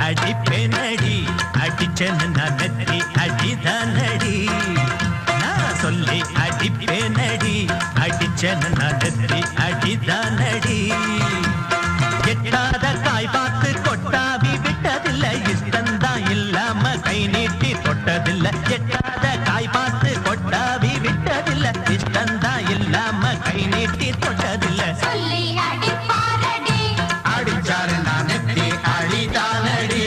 அடிப்பேனடி அடிச்சேன்னு நான் நெத்தி அடிதானடி நான் சொல்லி அடிப்பேனடி அடிச்சேன்னு நான் நெத்தி அடிதானடி எட்டாத காய் பார்த்து கொட்டாவி விட்டதில்லை இஷ்டந்தான் இல்லாம கை நீட்டி தொட்டதில்லை எட்டாத காய் பார்த்து கொட்டாவி விட்டதில்லை இஷ்டந்தான் இல்லாம கை நீட்டி தொட்டதில்லை அடிச்சாரு நான் நெத்தி அடிதானடி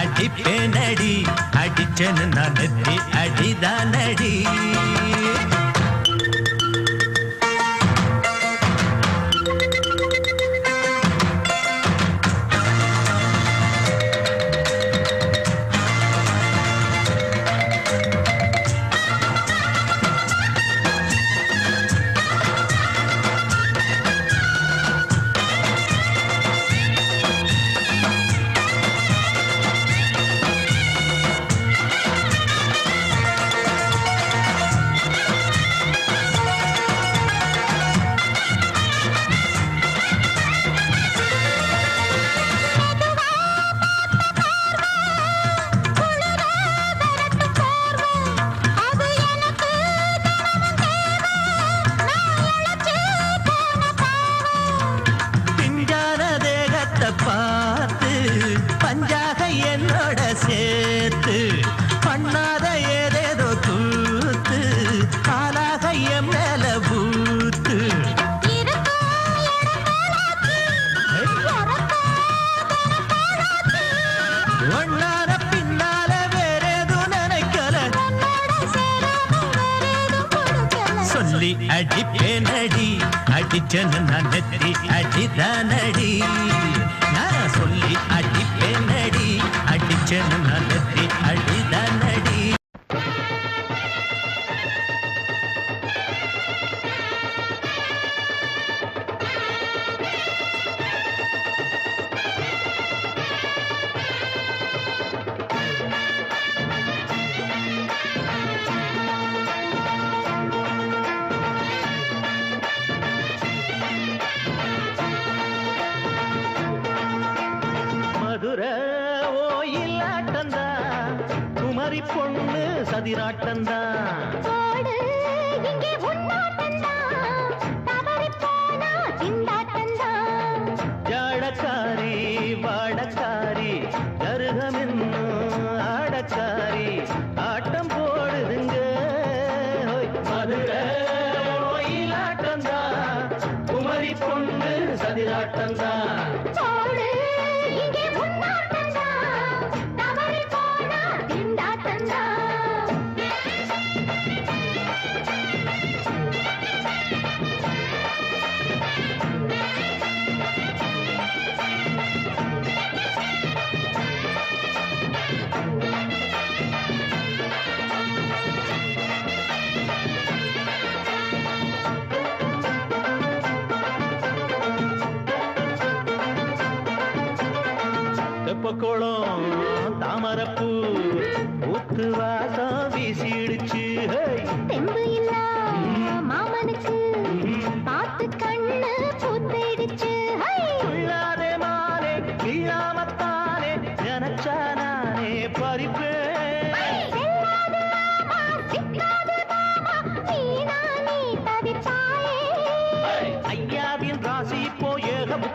அடிப்பேனடி அடிச்சேன்னு நான் நெத்தி அடிதானடி பார்த்து பஞ்சாக என்னோட சேர்த்து பண்ணாத ஏதேதோ தூத்து ஆளாக என் மேல பூத்து ஒன்னார பின்னால வேறேதும் நினைக்கல சொல்லி அடிப்பேனடி அடிச்சேன்னு நான் நெத்தி அடிதானடி நான் சொல்லி அடிப்பேனடி அடிச்சேன்னு நான் நெத்தி அடிதானடி ஓயிலாட்டந்தான் குமரி பொண்ணு சதிராட்டந்தான் ஜாடக்காரி வாடக்காரி கருகமென்னு ஆடக்காரி ஆட்டம் போடுதுங்க மதுரை ஓயிலாட்டந்தான் குமரி பொண்ணு சதிராட்டந்தான்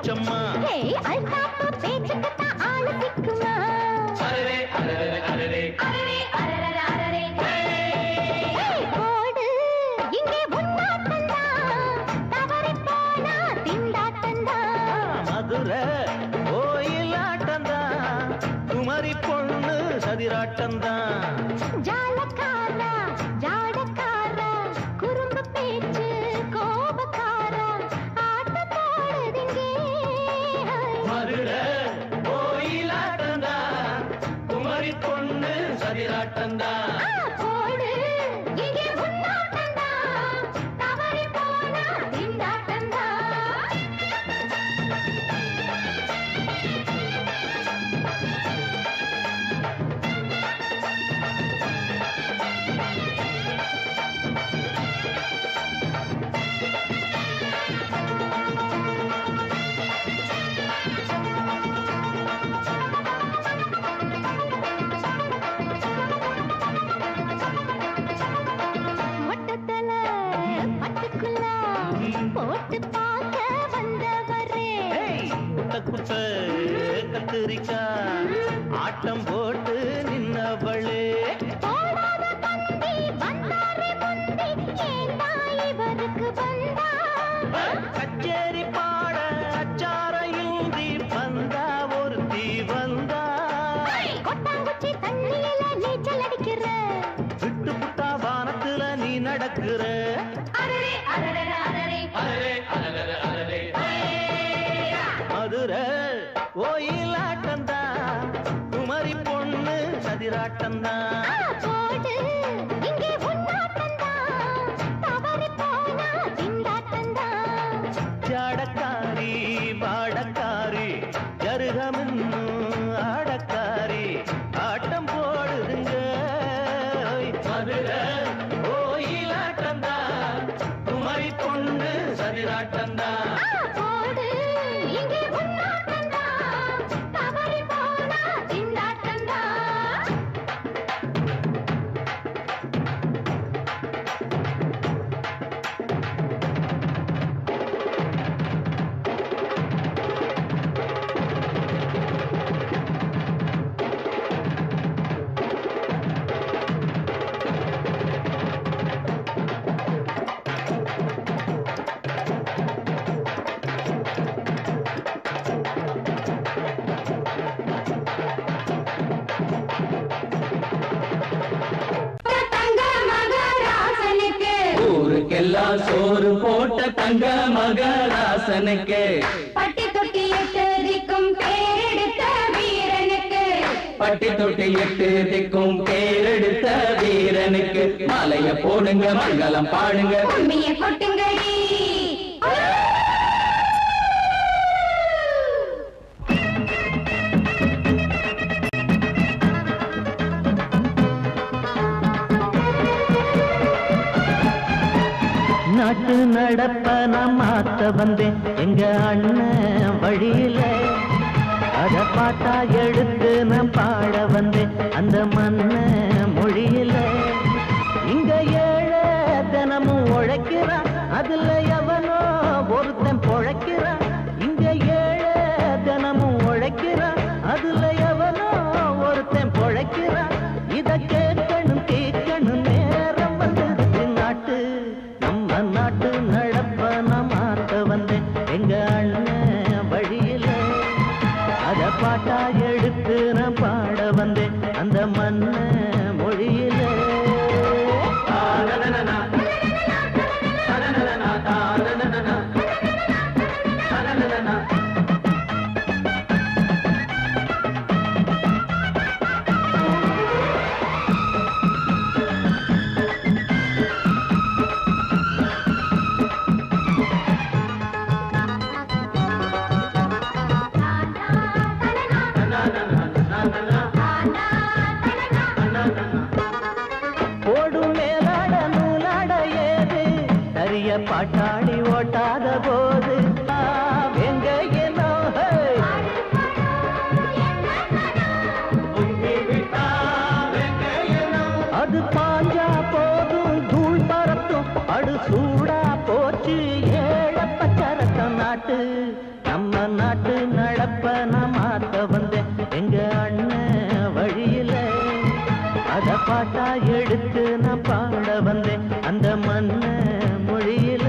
போச்சம்மா. அல்தாப்பு பேச்சுக்குத்தான் ஆளு சிக்குமா. அரரே அரரே அரரே அரரே அரரே அரரே போடு இங்கே உன்னாட்டந்தான், தவறி போனா திண்டாட்டந்தான். மதுரை கோயிலாட்டந்தான், குமரி பொண்ணு சதிராட்டந்தான். ஜாலக்காரா ஜாடக்காரா குறும்பு பேச்சு கோபக்காரா ஆட்டம் போடுதிங்கே. மதுரை கோயிலாட்டந்தான், குமரி பொண்ணு சதிராட்டந்தான். போடு இங்கே உன்னாட்டந்தான், தவறி போனா திண்டாட்டந்தான். மொட்டத்தல பட்டுக்குள்ள போட்டு பார்க்க வந்தவரே. குட்ட குட்ட கத்திரிக்கா ஆட்டம் போட்டு நின்னவளே. போடாத பந்தி வந்தாரே முந்தி, ஏண்டா இவருக்கு வந்தா. கச்சேரி பாட அச்சார இந்தி வந்தா ஒருத்தி வந்தா. கொட்டாங்குச்சி தண்ணியில நீச்சல் அடிக்கிற. விட்டு புட்டா வானத்துல நீ நடக்கிற. அரரே அரரே அரரே அரரே அரரே அரரே மதுரை கோயிலாட்டந்தான், குமரி பொண்ணு சதிராட்டந்தான். போடு இங்கே உன்னாட்டந்தான், தவறி போனா திண்டாட்டந்தான். ஜாடக்காரி பாடக்காரி ஜருகமின்னு ஆடக்காரி ஆட்டம் போடுதுங்க. மதுரை கோயிலாட்டந்தான், குமரி பொண்ணு சதிராட்டந்தான். போடு இங்கே உன்னாட்டந்தான், தவறி போனா திண்டாட்டந்தான். ஊருக்கெல்லாம் சோறு போட்ட தங்க மகராசனுக்கு, பட்டி தொட்டி எட்டு திக்கும் பேரெடுத்த வீரனுக்கு, பட்டி தொட்டி எட்டு திக்கும் பேரெடுத்த வீரனுக்கு மாலைய போடுங்க மங்களம் பாடுங்க. கும்மிய கொட்டுங்கடி. நாட்டு நடப்ப நான் மாத்த வந்தேன் எங்க அண்ணன் வழியில. அத பாட்டா எடுத்து நான் பாட வந்தேன் அந்த மண்ண மொழியில. இங்க ஏழை தினமும் உழைக்கிறான், அதுல எவனோ ஒருத்தன் பொழைக்கிறான். இங்க ஏழை தினமும் உழைக்கிறான், அதுல எவனோ ஒருத்தன் பொழைக்கிறான். இத கேட்கணும் கேட்கணும் நேரம் வந்தது. நாட்டு நம்ம நாட்டு நடப்ப நான் மாத்த வந்தேன் எங்க அண்ணன் வழியில. அத பாட்டா எடுத்து நான் பாட வந்தேன் அந்த மண்ண மொழியில. ஓடும் மேலாட நூலாட ஏது சரிய பாட்டாளி ஓட்டாத போது எங்க ஏனோ அது பாஞ்சா போதும் தூள் பறத்தும் அடு சூடா போச்சு ஏழப்ப சரத்தம் நாட்டு நம்ம நாட்டு நடப்ப நான் மாத்த வந்தேன் எங்க அண்ணன் வழியில. அத பாட்டா எடுத்து நான் பாட வந்தேன் அந்த மண்ண மொழியில.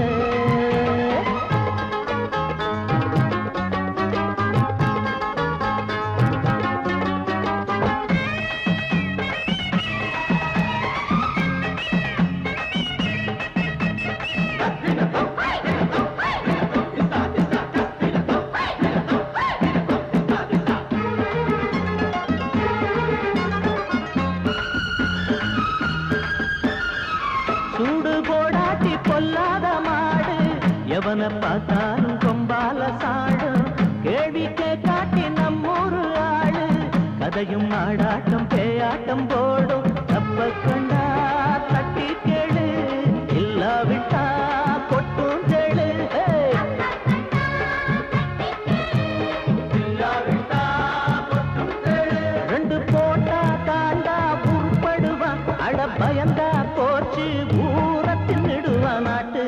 சூடு போடாட்டி பொல்லாத மாடு எவனை பார்த்தாலும் கொம்பால சாடும். கேள்வி கேட்டாட்டி நம்மூரு ஆளு கதையும் ஆடாட்டம் பேயாட்டம் போடும். தப்ப கண்டா தட்டி கேளு இல்லாவிட்டா கொட்டும் கேளு. ரெண்டு போட்டா தாண்டா உருப்படுவான் அட பயந்தா போச்சு நாட்டு.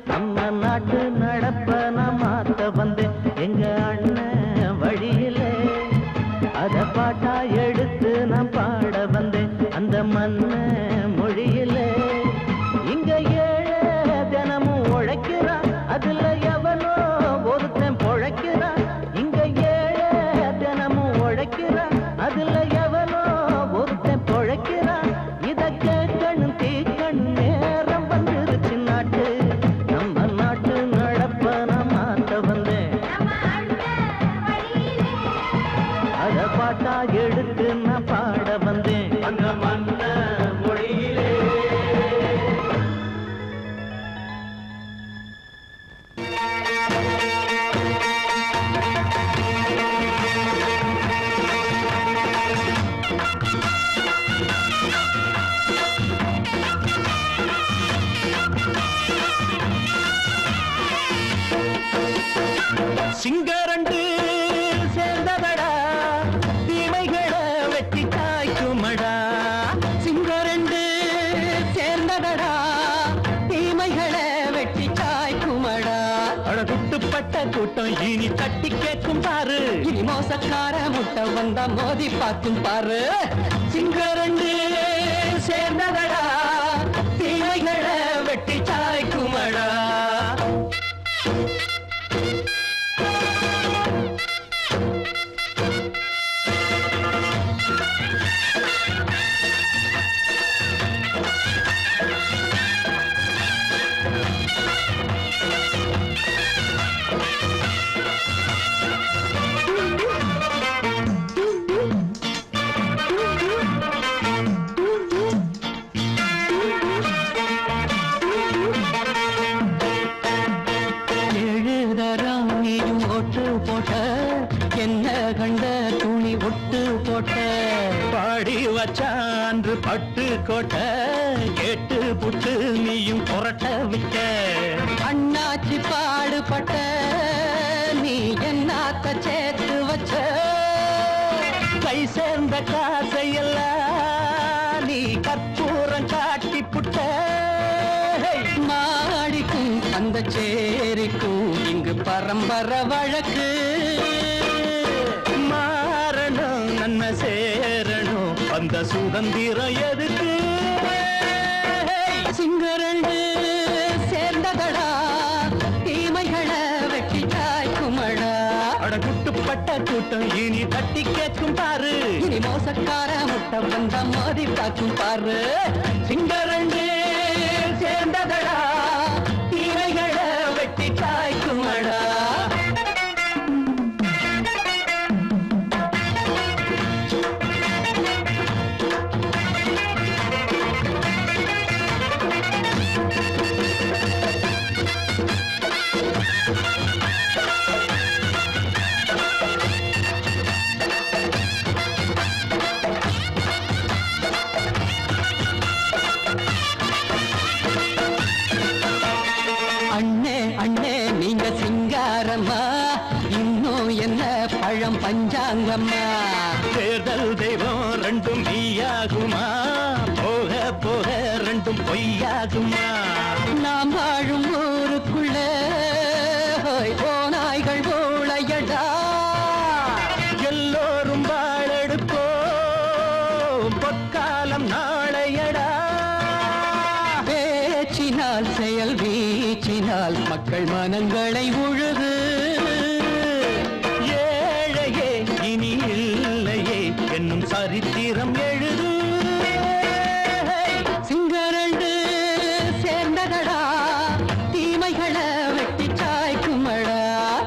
நம்ம நாட்டு நடப்ப நான் மாத்த வந்தேன் எங்க அண்ணன் வழியில. அத பாட்டா எடுத்து நான் பாட வந்தேன் அந்த மண்ண மொழியில. இங்க ஏழை தினமும் உழைக்கிறான் அதுல எவனோ ஒருத்தன் பொழைக்கிறான். இங்க ஏழை தினமும் உழைக்கிறான் அதுல எவனோ ஒருத்தன் பொழைக்கிறான். இத கேட்கணும் தீக்கணும் நேரம் வந்துருச்சு நாட்டு. நம்ம நாட்டு நடப்ப நான் மாத்த வந்தேன் அத பாட்டா எடுத்து நான் பாட வந்தேன் அந்த மண்ண மொழியிலே. சிங்கரண்டு சேர்ந்ததடா தீமைகளை வெட்டி காய்க்குமடா. சிங்கரண்டு சேர்ந்ததடா தீமைகளை வெட்டி காய்க்குமடா. அழகுட்டுப்பட்ட கூட்டம் இனி தட்டி கேட்கும் பாரு. இனி மோசக்கார முட்டை வந்தா மோதி பார்க்கும் பாரு. சிங்கரண்டு சேர்ந்ததடா தீமைகளை வெட்டி காய்க்குமடா. என்ன கண்ட துணி ஒட்டு போட்ட பாடி வச்சான்று பட்டு கோட்ட கேட்டு புட்டு நீயும் புரட்ட விட்ட. அண்ணாச்சி பாடுபட்ட நீ என்னாத்த சேர்த்து வச்ச. கை சேர்ந்த காசையெல்லாம் நீ கற்பூரம் காட்டி புட்ட. மாடிக்கும் அந்த சேரிக்கும் இங்கு பரம்பரை வழக்கு. மாறணும் நன்மை சேரணும் அந்த சுதந்திரம் எதுக்கு. சிங்கரண்டு சேர்ந்ததடா தீமைகளை வெட்டி காய்க்குமடா. அடகுட்டுப்பட்ட கூட்டம் இனி தட்டி கேட்கும் பாரு. இனி மோசக்கார முட்டை வந்த மோதி பார்க்கும் பாரு. சிங்கரண்டு சேர்ந்ததடா தீமைகளை வெட்டி காய்க்குமடா. பழம் பஞ்சாங்கம்மா தேர்தல் தெய்வம் ரெண்டும் மெய்யாகுமா போக போக ரெண்டும் பொய்யாகுமா நாம் வாழும் ஊருக்குள்ள ஓநாய்கள் ஊழையட மனங்களை உழுது ஏழையே இனி இல்லையே என்னும் சரித்திரம் எழுது சிங்கரண்டு சேர்ந்ததடா தீமைகளை வெட்டி சாய்க்குமடா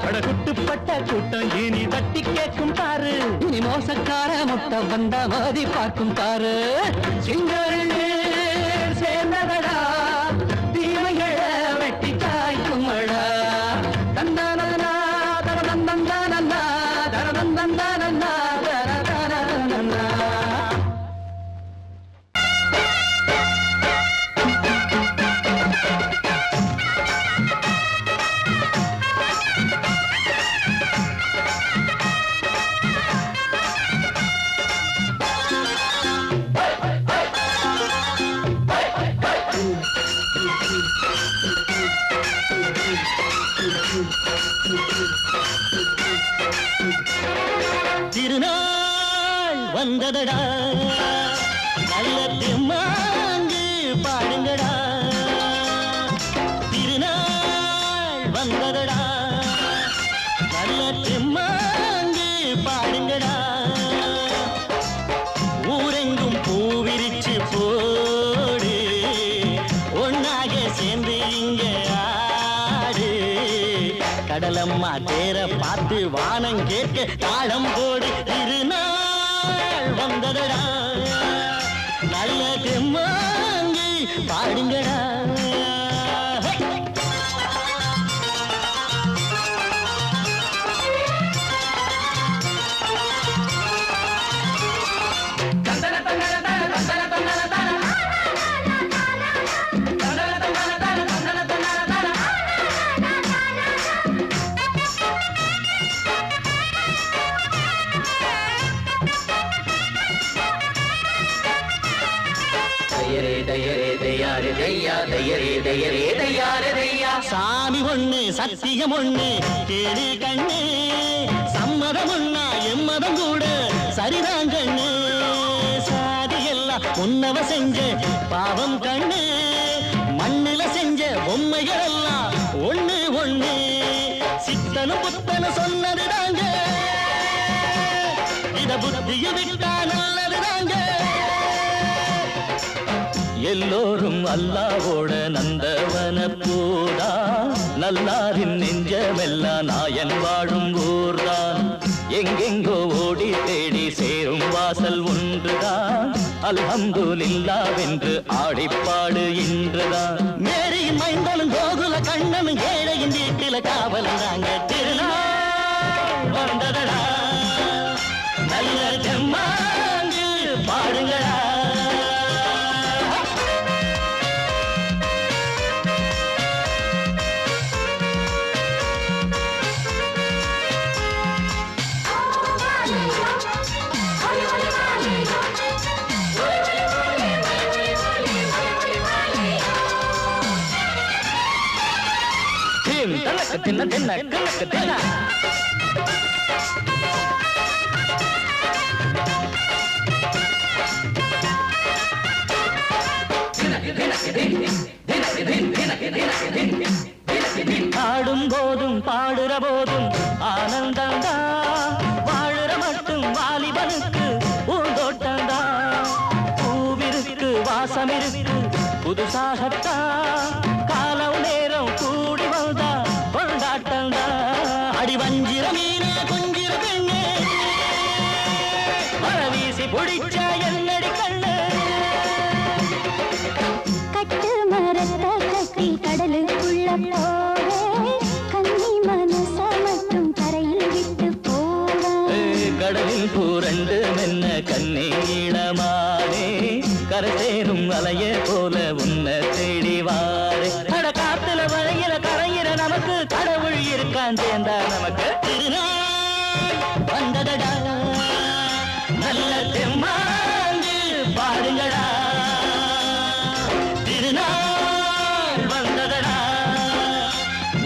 படகுட்டுப்பட்ட கூட்டம் இனி தட்டி கேட்கும் பாரு இனி மோசக்கார முட்டை வந்த மோதி பார்க்கும் பாரு சிங்கரண்டு சேர்ந்ததடா தீமைகளை வெட்டி சாய்க்குமடா தந்தானதனா தரதந்தந்தானந்தா தரதந்தந்தானந்தா தரதந்தந்தா திருநாள் வந்ததடா நல்ல திருமாங்கு பாடுங்கடா திருநாள் வந்ததடா நல்ல திருமாங்கு பாடுங்கடா ஊரெங்கும் பூவிரிச்சு போடு ஒன்னாக சேர்ந்து இங்க ஆடு கடலம்மா தேர பார்த்து வானம் கேட்க தாளம் போடு திருநாள் வந்ததடா நல்ல தெம்மாங்கி பாடுங்கடா சாமி ஒண்ணு சத்தியம் ஒண்ணு கேடு கண்ணு சம்மதம் ஒண்ணா எம்மதம் கூட சரிதான் கண்ணு சாதி எல்லாம் உன்னவ செஞ்ச பாவம் கண்ணு மண்ணுல செஞ்ச பொம்மைகள் எல்லாம் ஒண்ணு ஒண்ணு சித்தனும் புத்தனும் சொன்னதுதாங்க இத புத்திய விட்டா நல்லதுதாங்க எல்லோரும் அல்லாவோட நந்தவன பூதா நல்லாரின் நெஞ்சமெல்லாம் நாயன் வாழும் ஊர்தான் எங்கெங்கோ ஓடி தேடி சேரும் வாசல் ஒன்றுதான் அல்ஹம்துலில்லாஹ்வென்று ஆடிப்பாடு இன்றுதான் மேரியின் மைந்தனும் கோகுல கண்ணனும் ஏழையின் வீட்டில காவலந்தாங்க திருநாள் வந்ததடா நல்ல ஜம்மாங்கு பாடுங்களா தின்ன தின்ன கணக்கு தின்ன ஆடும் போதும் பாடுற போதும் ஆனந்தந்தா வாழுற மட்டும் வாலிபனுக்கு பூந்தோட்டந்தா பூவிருக்கு வாசம் இருக்கு புதுசாகத்தான் காலம் நேரம் கூடி வந்தா கொண்டாட்டந்தா அடி வஞ்சிர மீன கொஞ்சிர பெண்ணே வரவீசி பிடிச்ச என்னடி கண்ணு கட்டு மரத்தை கட்டி கடலுக்குள்ள போவே கன்னி மனச மட்டும் கரையில் விட்டு போவே கடலில் பூரண்டு மென்ன கண்ணீளமானே கரை சேரும் அலைய போல உன்னை தேடி வாரே அட காத்துல வளையில கரையிற நமக்கு கடவுள் இருக்கான் சேர்ந்தா நமக்கு திருநாள் வந்ததடா நல்ல தெம்மாங்கு பாடுங்கடா திருநாள் வந்ததடா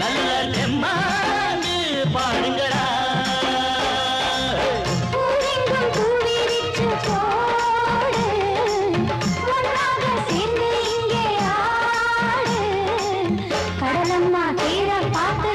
நல்ல தெம்மாங்கு பாடுங்கடா பூவெங்கும் பூவிரிச்சு போடு ஒன்றாக சேர்ந்து இங்கே ஆடு கடலம்மா தீர பார்த்து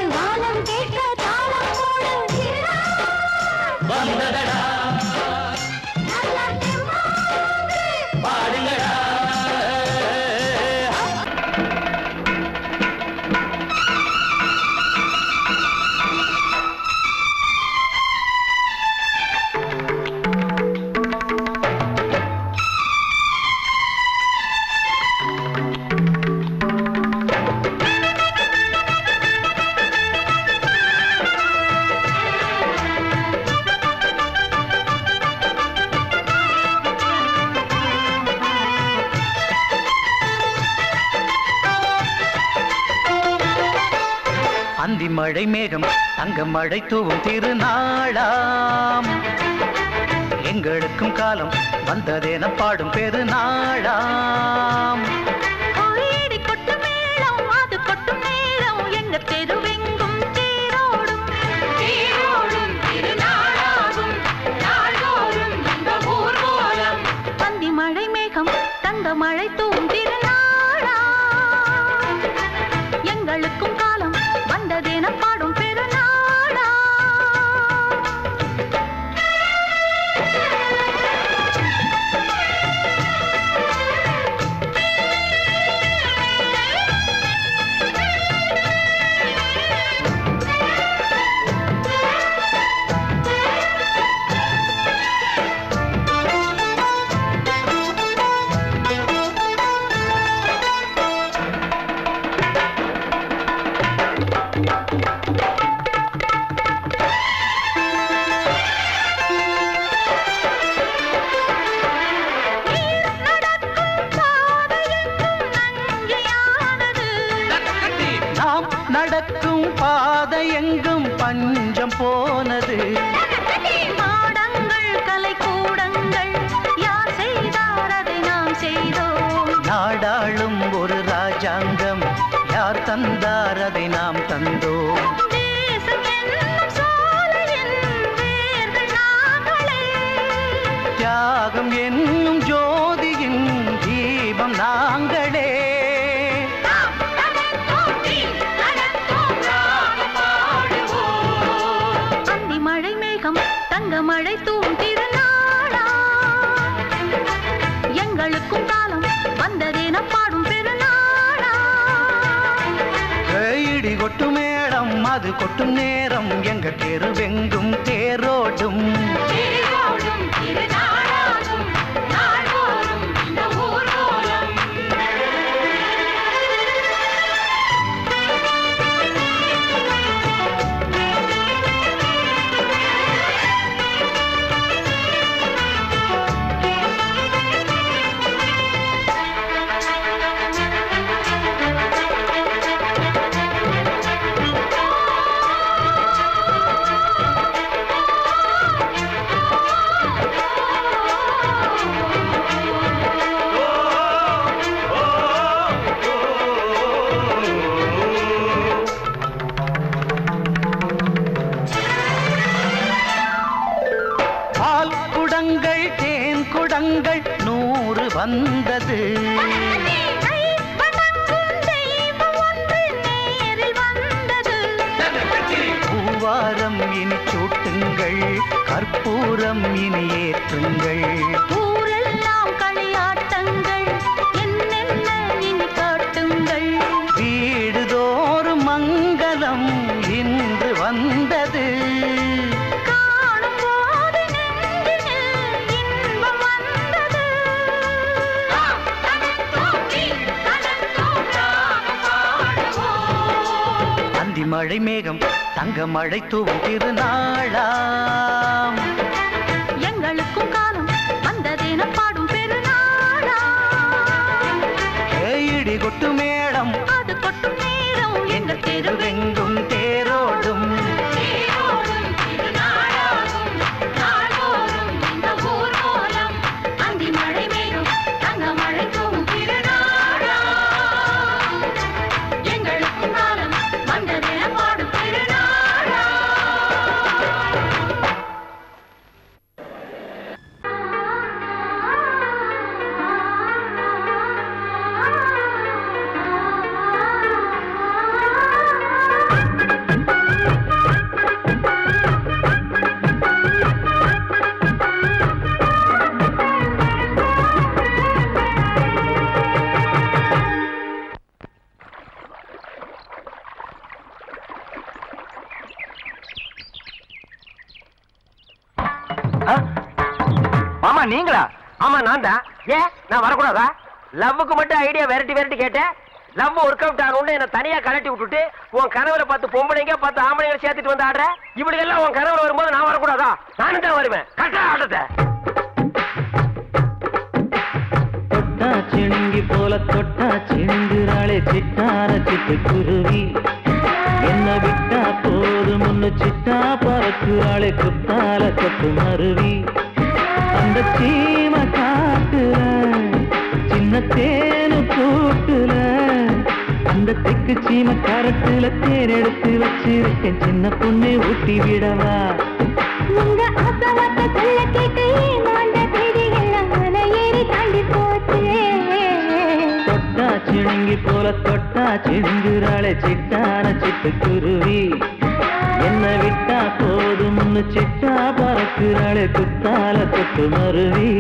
அந்தி மழை மேகம் தங்க மழை தூவும் திருநாளாம் எங்களுக்கும் காலம் வந்ததென பாடும் பெருநாளாம் கோயிடி கொட்டு மேளம் அது கொட்டும் நேரம் எங்க தெருவெங்கும் தேரோடும் தேரோடும் திருநாளாகும் நாள்தோறும் இந்த ஊர்வலம் அந்தி மழை மேகம் தங்க மழை தூவும் திருநாளாம் எங்களுக்கும் காலம் வந்ததென பாடும் பெருநாளாம் நடக்கும் பாதை எங்கும் பஞ்சம் போனது மாடங்கள் கலை கூடங்கள் யார் செய்தார் அதை நாம் செய்தோம் நாடாளும் ஒரு ராஜாங்கம் யார் தந்தார் அதை நாம் தந்தோம் தேசம் என்னும் சோலையின் வேர்கள் நாங்களே தியாகம் என்னும் ஜோதியின் தீபம் நாங்களே மழை மேகம் தங்க மழை தூவும் திருநாளா எங்களுக்கும் காலம் வந்ததென பாடும் பெருநாளா இடி கொட்டும் மேளம் அது கொட்டும் நேரம் எங்க தெருவெங்கும் தேரோடும் தேரோடும் திருநாளாகும் நாள்தோறும் இந்த ஊர்வலம் பால் குடங்கள் தேன் குடங்கள் 100 வந்தது பூவாரம் இனி சூட்டுங்கள் கற்பூரம் இனி ஏற்றுங்கள் ஊரெல்லாம் களியாட்டங்கள் என்னென்ன இனி காட்டுங்கள் வீடுதோறும் மங்களம் இன்று வந்தது காணும் போது நெஞ்சினில் இன்பம் வந்தது அந்தி மழை மேகம் தங்க மழை தூவும் திருநாளாம் எங்களுக்கும் காலம் வந்ததென பாடும் பெருநாளா இடி கொட்டு மேளம் அது கொட்டும் நேரம் எங்கள் தெருவெங்கும் தேரோடும் தேரோடும் திருநாளாகும் நாள்தோறும் இந்த ஊர்வலம் அந்தி மழை மேகம் தங்க மழை தூவும் திருநாளா எங்களுக்கும் காலம் வந்ததென பாடும் பெருநாளா மாமா நீங்களா? ஆமா நான் தான். ஏன் நான் வரக்கூடாதா? லவ்வுக்கு மட்டும் ஐடியா வெரைட்டி வெரைட்டி கேட்டேன். லவ் ஒர்க் அவுட் ஆகணும்னு என்ன தனியா கலட்டி விட்டுட்டு உன் கனவுல 10 பொம்பளைங்க 10 ஆம்பளைங்க சேர்த்துட்டு வந்து ஆடுற. இப்படி எல்லாம் உன் கனவுல வரும்போது நான் வரக்கூடாதா? நானும் தான் வருவேன். கரெக்டா ஆடுறத தொட்டா சிணுங்கி போல தொட்டா சிணுங்குறாளே சிட்டார சிட்டு குருவி என்ன விட்டா போதும் முன்னு சிட்டா பறக்குறாளே குத்தால கொத்து மருவி அந்த சீம காட்டுல சின்ன தேனு கூட்டுல அந்த தெக்கு சீம கரட்டுல தேன் எடுத்து வச்சிருக்கேன் சின்ன பொண்ணு ஊட்டி விடவா உங்க ஆசவாத்த சொல்ல கேட்டு ஏமாந்த தேதி எல்லாம் மன ஏறி தாண்டி போச்சு தொட்டா சிணுங்கி போல தொட்டா சிணுங்குறாளே சிட்டான சிட்டுக்குருவி என்ன விட்டா போதும்னு சிட்டா பறக்குறாளே குத்தால கொத்து மருவி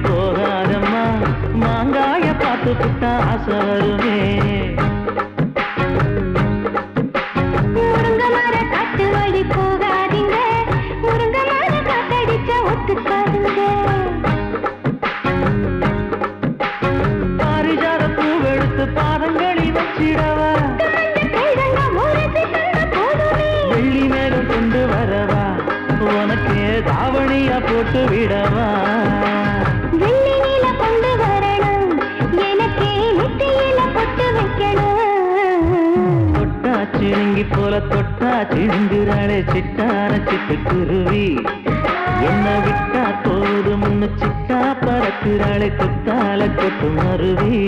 போகாதம்மா மாங்காய பார்த்து புட்டா ஆசை வருமே முருங்க மர காட்டு வழி போகாதீங்க முருங்க மர காத்தடிச்ச ஒத்துக்காதுங்க பாரிஜாத பூவெடுத்து பாதங்களி வச்சிடவா வெள்ளி மேலும் கொண்டு வரவா உனக்கு தாவணியா போட்டு விடவா வெள்ளி நீல கொண்டு வரணும் எனக்கே நெத்தியில பொட்டு வைக்கணும் தொட்டா சிணுங்கி போல தொட்டா சிணுங்குறாளே சிட்டான சிட்டுக்குருவி என்ன விட்டா போதும்னு சிட்டா பறக்குறாளே குத்தால கொத்து மருவி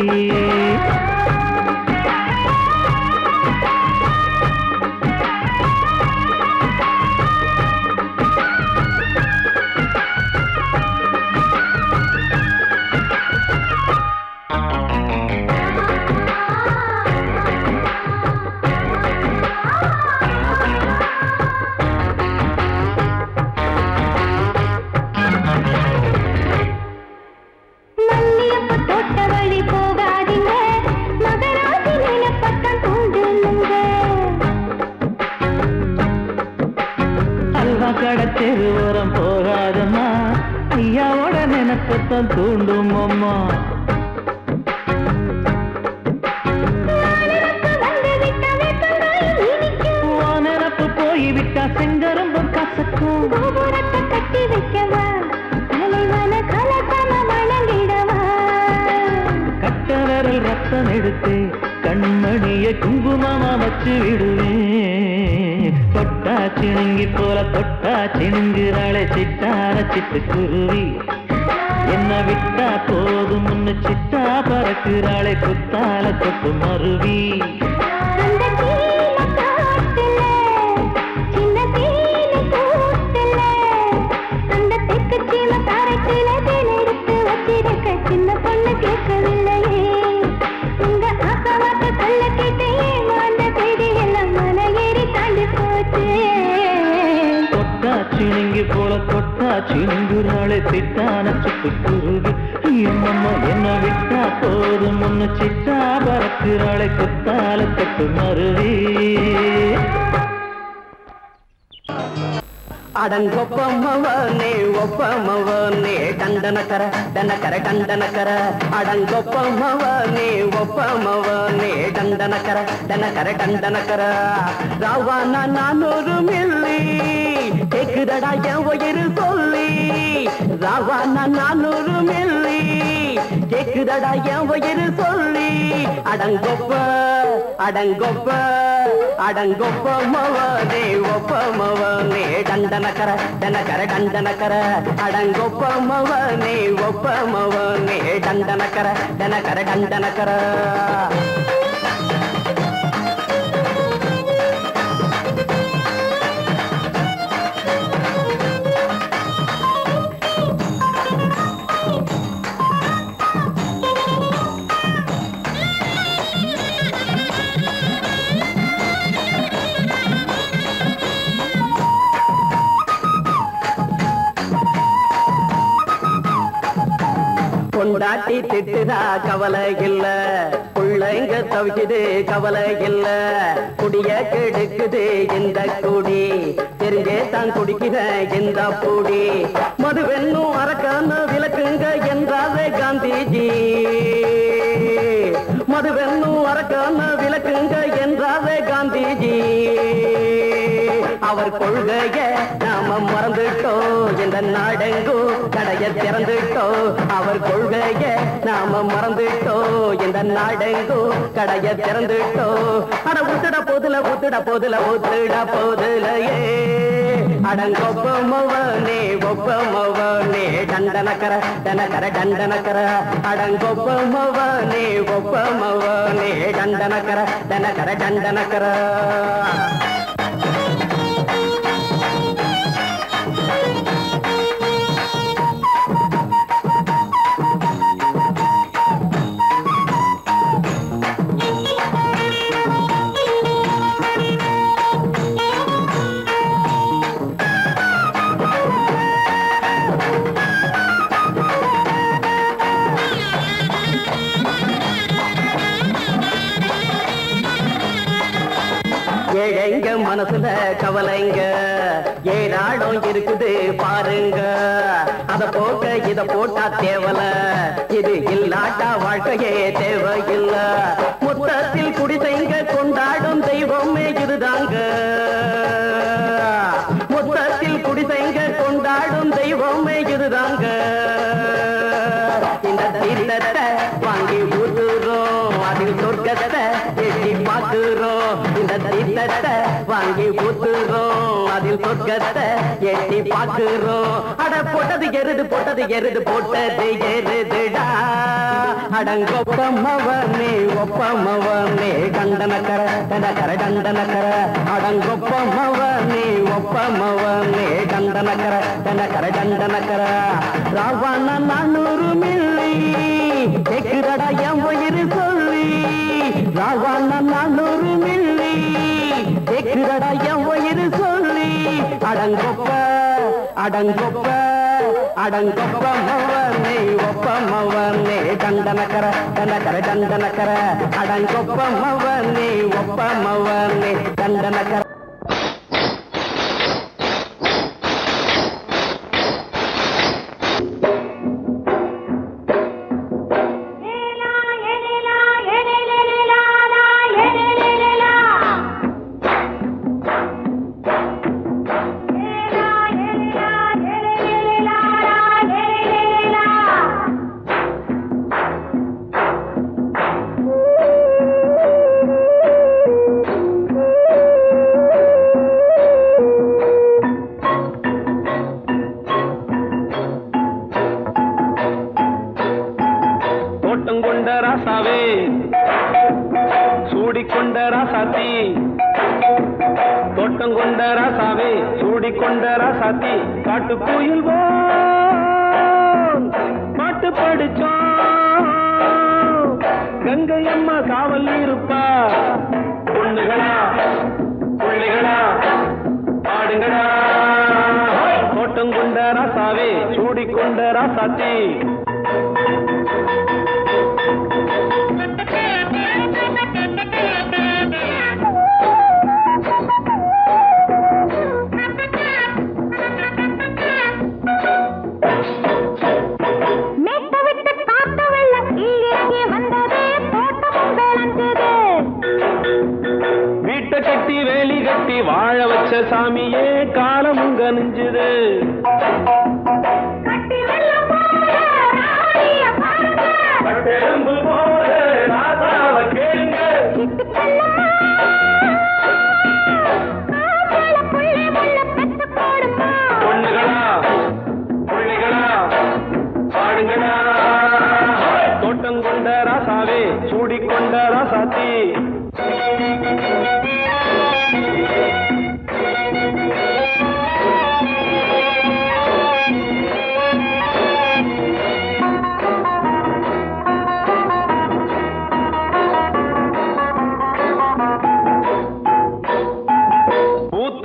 கடத்தெரு ஓரம் போகாதம்மா ஐயாவோட நினைப்பத்தான் தூண்டும் அம்மா நினப்பு போய்விட்டா செங்கரும்பு கசக்கும் கட்டி வைக்கவா தலைவன கலக்கம வணங்கிடவா கட்ட விரல் ரத்தம் எடுத்து கண்மணிய குங்குமமா வச்சு விடுவேன் தொட்டா சிணுங்கி போல தொட்டா சிணுங்குறாளே சிட்டான சிட்டுக்குருவி என்ன விட்டா போதும்னு சிட்டா பறக்குறாளே குத்தால கொத்து மருவி சின்ன பொண்ணு கேட்கவில்லையே உங்க ஆசவாத்த சொல்ல கேட்டு ஏமாந்த தேதி எல்லாம் மன ஏறி தாண்டி போச்சு தொட்டா சிணுங்கி போல தொட்டா சிணுங்குறாளே சிட்டான சிட்டுக்குருவி அம்மம்மா என்ன விட்டா போதும் ஒன்னு சிட்டா பறக்குறாளே குத்தால கொத்து மருவி அடங்கொப்பமவனே ஒப்பமவனே டண்டனக்கர டனக்கர டண்டனக்கர அடங்கொப்பமவனே ஒப்பமவனே டண்டனக்கர டனக்கர டண்டனக்கர ராவானா 400 மில்லி கேக்குதடா என் உயிர் சொல்லி ராவானா 400 மில்லி கேக்குதடா என் உயிர் சொல்லி அடங்கொப்ப அடங்கொப்ப அடங்கொப்பமவனே ஒப்பமவனே டண்டனக்கர டனக்கர டண்டனக்கர அடங்கொப்பமவனே ஒப்பமவனே டண்டனக்கர டனக்கர டண்டனக்கர கொண்டாட்டி திட்டுதா கவலை இல்ல, பிள்ளைங்க தவிக்குது கவலை இல்ல, குடிய கெடுக்குது இந்த குடி, தெரிஞ்சே தான் குடிக்கிற இந்த பூடி, மதுவென்னும் அரக்கான விளக்குங்க என்றாவே காந்திஜி, மதுவென்னும் அரக்கான விளக்குங்க என்றாவே காந்திஜி, அவர் கொள்கைய நாம மறந்துட்டோம், இந்த நாடெங்கோ கடைய திறந்துட்டோம், அவர் கொள்கைய நாம மறந்துட்டோம், இந்த நாடெங்கோ கடைய திறந்துட்டோம், அட ஊத்துட போதுல ஊத்துட போதுல ஊத்துட போதுலையே, அடங்கொப்பமவனே ஒப்பமவனே டண்டனக்கர டனக்கர டண்டனக்கர, அடங்கொப்பமவனே ஒப்பமவனே டண்டனக்கர டனக்கர டண்டனக்கர. ஏழைங்க மனசுல கவலைங்க ஏராளம் இருக்குது பாருங்க, அத போக்க இத போட்டா தேவல, இது இல்லாட்டா வாழ்க்கையே தேவையில்ல, மொத்தத்தில் குடிசைங்க கொண்டாடும் தெய்வமே இதுதாங்க, மொத்தத்தில் குடிசைங்க கொண்டாடும் தெய்வமே இதுதாங்க, இந்த தீர்த்தத்தை வாங்கி ஊத்துறோம், அதில் சொர்க்கத்தை எட்டி பார்க்கிறோம், இந்த தீர்த்தத்தை வாங்கி ஊத்துறோம், அதில் சொர்க்கத்தை எட்டி பார்க்கிறோம், அட போட்டது எருது போட்டது எருது போட்டது எருதுடா, அடங்கொப்பமவனே ஒப்பமவனே கண்டனக்கர கண்டனக்கர கண்டனக்கர, அடங்கொப்பமவனே ஒப்பமவனே கண்டனக்கர கண்டனக்கர கண்டனக்கர, ராவண 400 மில்லி கேக்குதடா என் உயிர் சொல்லி, ராவண 400 மில்லி கேக்குதடா என் உயிர் சொல்லி, அடங்கொப்ப அடங்கொப்ப அடங்கொப்பமவனே ஒப்பமவனே டண்டனக்கர டண்டனக்கர டண்டனக்கர, அடங்கொப்பமவனே ஒப்பமவனே டண்டனக்கர. சூடிக்கொண்ட ராசாத்தி தோட்டம் கொண்ட ராசாவே சூடிக்கொண்ட ராசாத்தி, காட்டு கோயில் பாட்டு படிச்சோம், கங்கை அம்மா காவல் இருப்பா, பொண்ணுகளா பிள்ளைகளா பாடுங்களா, தோட்டம் கொண்ட ராசாவே சூடிக்கொண்ட ராசாத்தி. கட்டி வேலி கட்டி வாழ வச்ச சாமியே காலமும் கனிஞ்சுது, பொண்ணுகளா பிள்ளைகளா பாடுங்களா, தோட்டம் கொண்ட ராசாவே சூடிக்கொண்ட ராசாத்தி.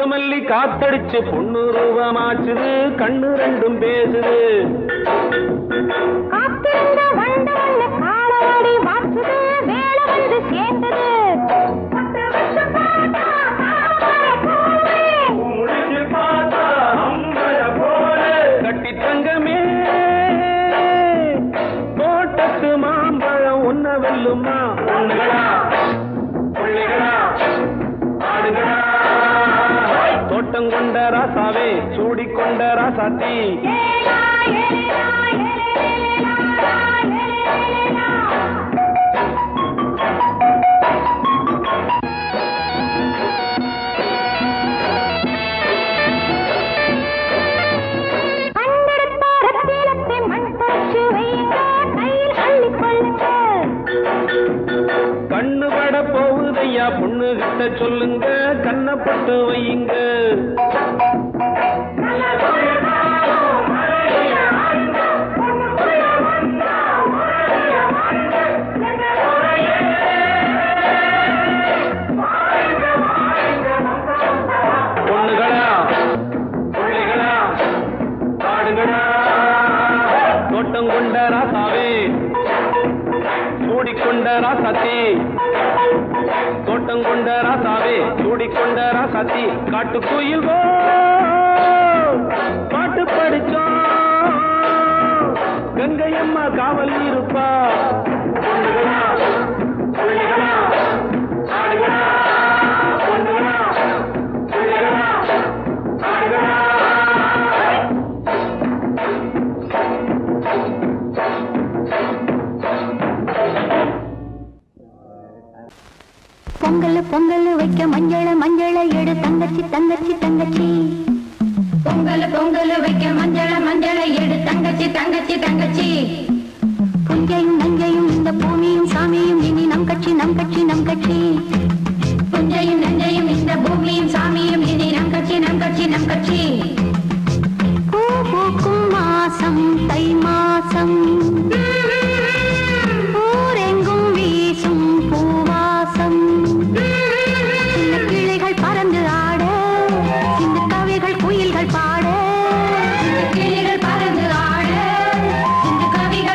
மல்லி காத்தடிச்சு பொண்ணு ரூபமாச்சுது, கண்ணு ரெண்டும் பேசுது, தோட்டங்கொண்ட ராசாவே சூடிக்கொண்ட ராசாத்தி கண்ணு பட போகுதையா பொண்ணு கிட்ட சொல்லுங்க கண்ணப்பட்டு வையுங்க பொண்ணுகளா பிள்ளைகளா பாடுங்களா தோட்டம் கொண்ட ராசாவே சூடிக்கொண்ட ராசாத்தி தோட்டம் கொண்ட ராசாவே சூடிக்கொண்ட ராசாத்தி காட்டுக்குயில் பாட்டு படிச்சோம் கங்கையம்மா காவல் இருப்பா பொண்ணுகளா பிள்ளைகளா ஆடுகளா பொண்ணுகளா பிள்ளைகளா ஆடுகளா பொங்கல் பொங்கல் வைக்க மஞ்சள மஞ்சள எடு தங்கச்சி தங்கச்சி தங்கச்சி பொங்கல் பொங்கல் வைக்க மஞ்சள மஞ்சள எடு தங்கச்சி தங்கச்சி தங்கச்சி புஞ்சையும் நஞ்சையும் இந்த பூமியும் சாமியும் இனி நம் கட்சி நம் கட்சி நம் கட்சி புஞ்சையும் நஞ்சையும் இந்த பூமியும் சாமியும் இனி நம் கட்சி நம் கட்சி நம் கட்சி பூ பூக்கும் மாசம் தை மாசம் ஊரெங்கும் வீசும் பூவாசம் சின்ன கிளைகள் பறந்து ஆட சின்ன கவிகள் குயில்கள் பாட கிளைகள் பறந்து ஆட சின்ன கவிகள்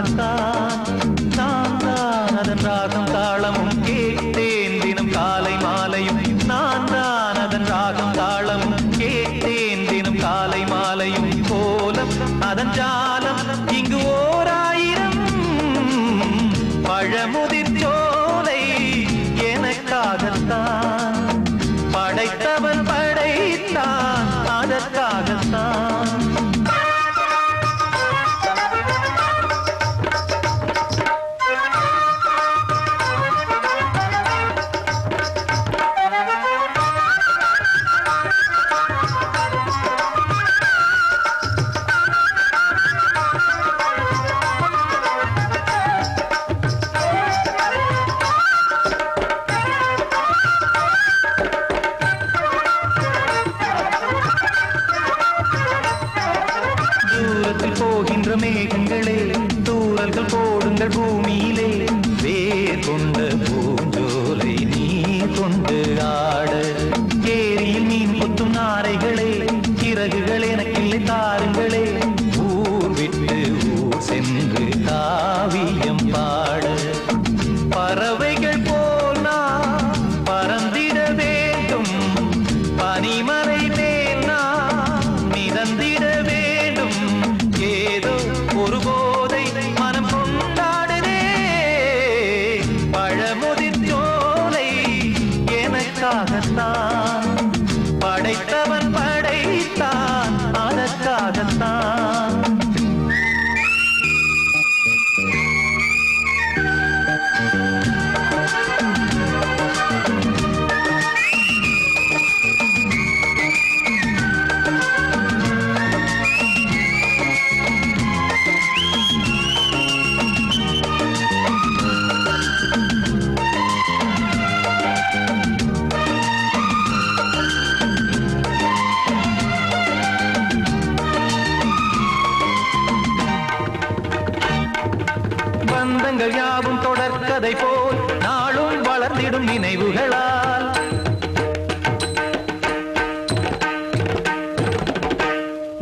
எனக்காகத்தான் நான் தான் அதன் ராகம் தாளமும் கேட்டேன் தினம் காலை மாலையும் நான் தான் அதன் ராகம் தாளமும் கேட்டேன் தினம் காலை மாலையும் கோலம் அதன் ஜாலம் இங்கு ஓர் ஆயிரம் பழமுதிர் சோலை எனக்காகத்தான் படைத்தவன் படைத்தான் அதற்காகத்தான் போகின்ற மேகங்களே தூரல்கள் போடுங்கள் பூமியிலே வேர் கொண்ட பூஞ்சோலை நீ கொண்டு ஆட ஏரியில் மீன் கொத்தும் நாரைகளே சிறகுகள் எனக்கில்லை தாருங்களே ஊர் விட்டு ஊர் சென்று காவியம் பாட பறவைகள் போல் நான் பறந்திட வேண்டும் பனிமலை மேல் நான் மிதந்திட வேண்டும் ஏதோ ஒரு போதை மனம் கொண்டாடுதே பழமுதிர் சோலை எனக்காகத்தான் படைத்தவன் படைத்தான் அதற்காகத்தான் பந்தங்கள் யாவும் தொடர்கதை போல் நாளும் வளர்ந்திடும் நினைவுகளால்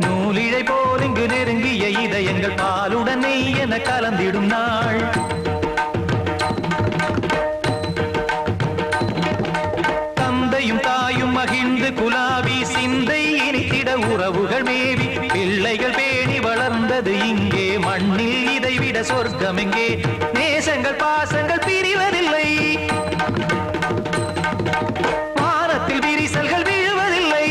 நூலிழை போல் இங்கு நெருங்கிய இதயங்கள் பாலுடன் நெய் என கலந்திடும் நாள் தந்தையும் தாயும் மகிழ்ந்து குலாவி சிந்தை இனித்திட உறவுகள் மேவி பிள்ளைகள் பேணி வளர்ந்தது இங்கே மண்ணில் இதைவிட சொர்க்கம் எங்கே நேசங்கள் பாசங்கள் பிரிவதில்லை வானத்தில் விரிசல்கள் விழுவதில்லை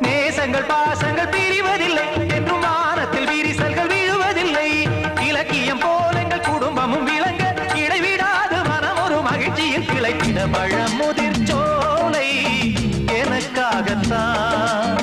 நேசங்கள் பாசங்கள் பிரிவதில்லை என்றும் வானத்தில் விரிசல்கள் விழுவதில்லை இலக்கியம் போல எங்கள் குடும்பமும் விளங்க இடைவிடாது மனம் ஒரு மகிழ்ச்சியில் கிளைத்திட பழமுதிர் சோலை எனக்காகத்தான்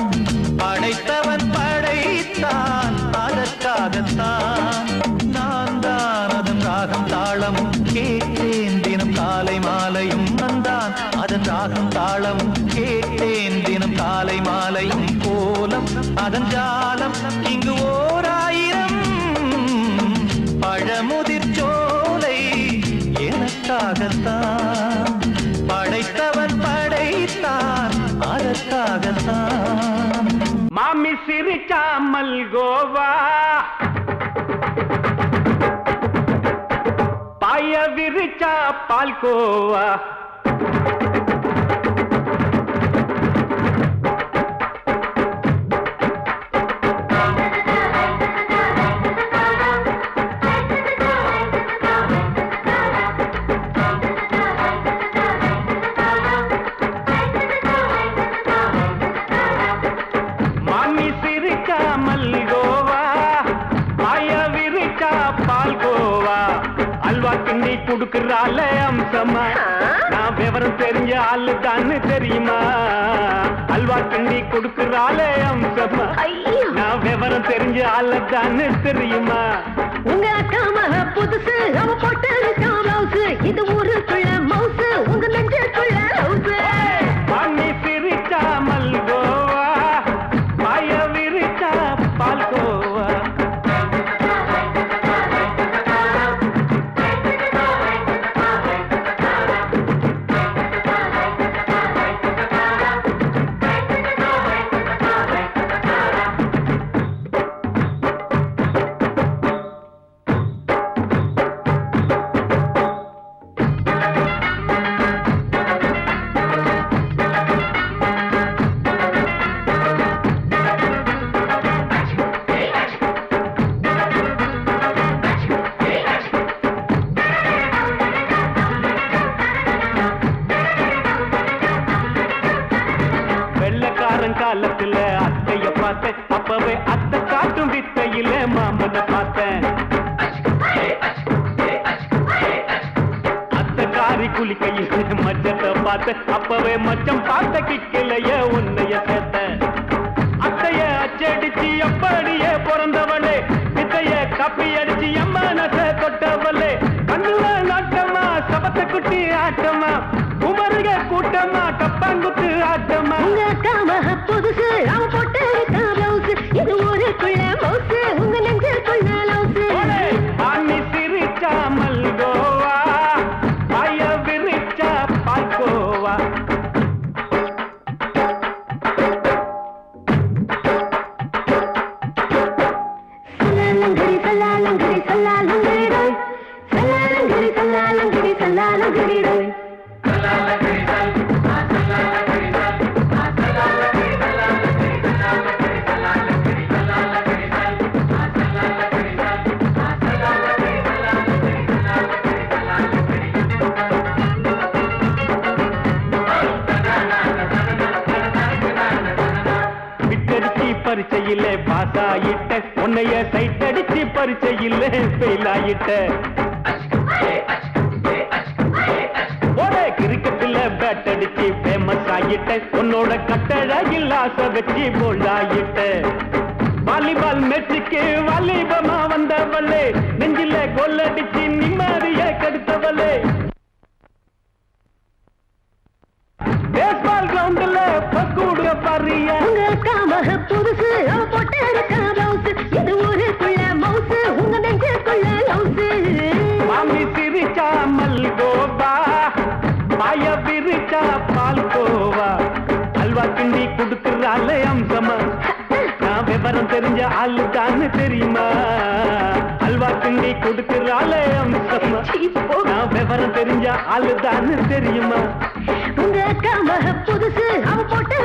படைத்தவன் படைத்தான் அதற்காகத்தான் நான் தான் அதன் ராகம் தாளமும் கேட்டேன் தினம் காலை மாலையும் நந்தான் அதன் ராகம் தாளமும் கேட்டேன் தினம் காலை மாலையும் கோலம் அதன் ஜாலம் இங்கு ஓர் ஆயிரம் பழமுதிர் சோலை எனக்காகத்தான் படைத்தவன் படைத்தான் அதற்காகத்தான் மாமி சிரிச்சா மல்கோவா பாய விரிச்சா பால்கோவா கிண்டி குடுக்கறால அம்சமா நான் விவரம் தெரிஞ்ச ஆளு தான்னு தெரியுமா அல்வா கிண்டி குடுக்கறால அம்சமா நான் விவரம் தெரிஞ்ச ஆளு தான்னு தெரியுமா உங்க அக்கா மக புதுசு அவ போட்டு பிளவுஸ் இது ஊருக்குள்ள மவுசு உங்க நெஞ்சுக்குள்ள ஹவுஸ் பண்ணி சிரிச்சா மல்கோவா பாய விரிச்சா பால்கோவா பார்த்தேன் அப்பவே அத்தை காட்டும் வித்தையில மாமனை பார்த்தேன் அத்தை காரி குளிக்கையில் மச்சத்தை பார்த்தேன் அப்பவே மச்சம் பார்த்த கிக்கலைய உன்னைய சேர்த்தேன் அத்தைய அச்சடிச்சு அப்படியே பிறந்தவளே வித்தைய காப்பி அடிச்சு அம்மானச தொட்டவளே கண்ணுல நாட்டமா சபத்தை குட்டி ஆட்டமா உமருக கூட்டமா கப்பாங்குத்து ஆட்டமா உங்க அக்காம புதுசு அவ போட்டு பிளவுஸ் இது ஊருக்குள்ள மவுசு உங்க நெஞ்சுக்குள்ள லவுசு ஆணி சிரிச்சா மல்கோவா பாய விரிச்சா பால்கோவா சல்லாலங்கடி சல்லாலங்கடி சல்லாலங்கடி சல்லாலங்கடி சல்லாலங்கடி பரிச்சையில பாஸ் ஆயிட்ட உன்னைய சைட் அடிச்சு பரிச்சையில ஃபெயில் ஆயிட்ட கிரிக்கெட்ல பேட் அடிச்சு ஃபேமஸ் ஆயிட்ட உன்னோட கட்டழகில் ஆசை வச்சு போல்ட் ஆயிட்ட வாலிபால் மேட்சுக்கு வாலிபமா வந்தவளே நெஞ்சில கோல் அடிச்சு நிம்மதிய கெடுத்தவளே பேஸ்பால் கிரவுண்ட்ல பக்கூடுக பாரியா உங்க அக்காம புதுசு அவ போட்டு பிளவுஸ் இது ஊருக்குள்ள மவுசு உங்க நெஞ்சுக்குள்ள லவுசு மாமி சிரிச்சா மல்கோவா பாய விரிச்சா பால்கோவா அல்வா கிண்டி கொடுக்குறாள் அம்சமா நான் விவரம் தெரிஞ்ச ஆளு தான் தெரியுமா அல்வா கிண்டி கொடுக்குறாள் அம்சமா நான் விவரம் தெரிஞ்ச ஆளு தான் தெரியுமா உங்க அக்காம புதுசு அவ போட்டு